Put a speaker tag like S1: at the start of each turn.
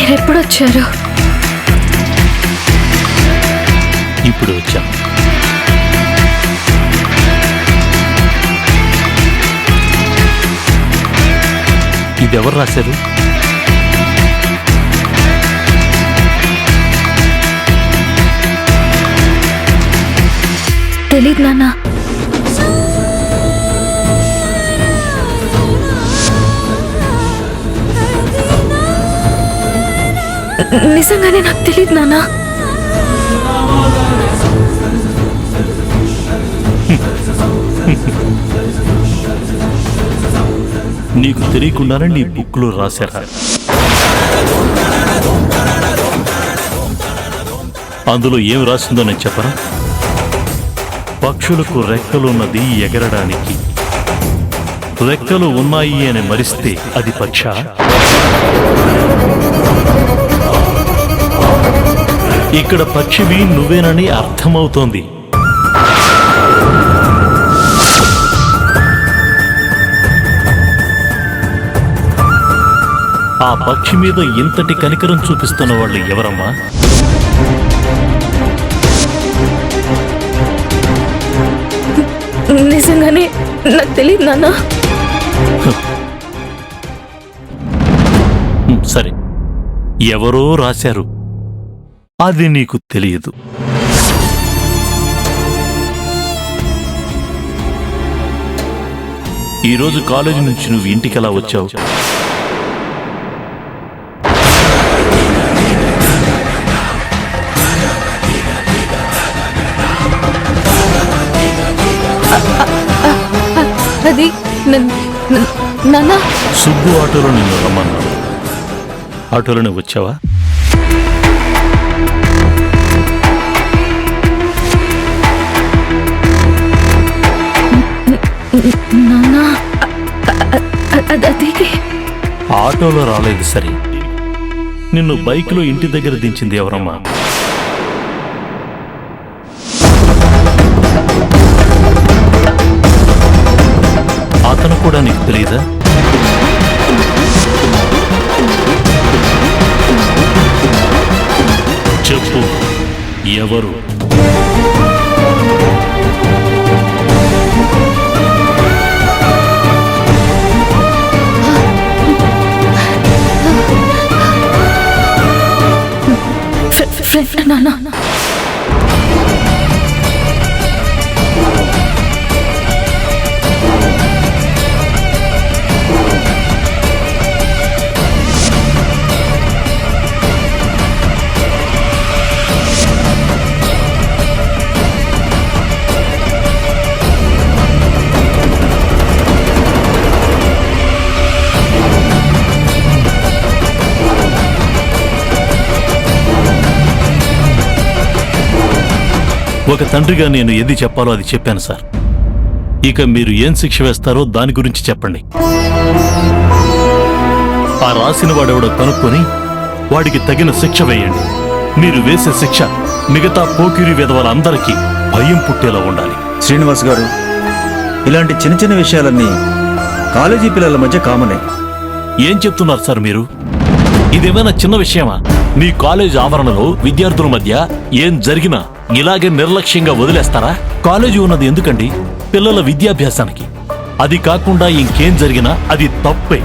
S1: మీరెప్పుడొచ్చారు?
S2: ఇప్పుడు వచ్చాం. ఇదెవరు రాశారు?
S1: తెలీదు నాన్న. నిజంగానే నాకు తెలీదు నాన్న.
S2: నీకు తెలియకుండానే నీ బుక్లో రాశారా? అందులో ఏం రాసిందో నేను చెప్పరా? పక్షులకు రెక్కలున్నది ఎగరడానికి. రెక్కలు ఉన్నాయి అని మరిస్తే అది పక్ష? ఇక్కడ పక్షివి నువ్వేనని అర్థమవుతోంది. ఆ పక్షి మీద ఇంతటి కనికరం చూపిస్తున్న వాళ్ళు ఎవరమ్మా?
S1: నిజంగానే నాకు తెలియదు నాన్న.
S2: సరే, ఎవరో రాశారు, అది నీకు తెలియదు. ఈరోజు కాలేజీ నుంచి నువ్వు ఇంటికెలా వచ్చావు?
S1: అది నాన్న.
S2: సుబ్బు ఆటోలో నిన్ను రమ్మన్నాడు. ఆటోలోనే వచ్చావా?
S1: నాన్న, అది
S2: ఆటోలో రాలేదు. సరే, నిన్ను బైక్లో ఇంటి దగ్గర దించింది ఎవరమ్మా? అతను కూడా నీకు తెలీదా? చెప్పు, ఎవరు?
S1: ఫ్రెండ్ నాన్న.
S2: ఒక తండ్రిగా నేను ఏది చెప్పాలో అది చెప్పాను సార్. ఇక మీరు ఏం శిక్ష వేస్తారో దాని గురించి చెప్పండి. ఆ రాసిన వాడెవడో కనుక్కొని వాడికి తగిన శిక్ష వేయండి. మీరు వేసే శిక్ష మిగతా పోకిరి విధవలందరికీ భయం పుట్టేలా ఉండాలి.
S3: శ్రీనివాస్ గారు, ఇలాంటి చిన్న చిన్న విషయాలన్నీ కాలేజీ పిల్లల మధ్య కామనే.
S2: ఏం చెప్తున్నారు సార్ మీరు? ఇదేమైనా చిన్న విషయమా? మీ కాలేజ్ ఆవరణలో విద్యార్థుల మధ్య ఏం జరిగినా ఇలాగే నిర్లక్ష్యంగా వదిలేస్తారా? కాలేజీ ఉన్నది ఎందుకండి? పిల్లల విద్యాభ్యాసానికి. అది కాకుండా ఇంకేం జరిగినా అది తప్పే.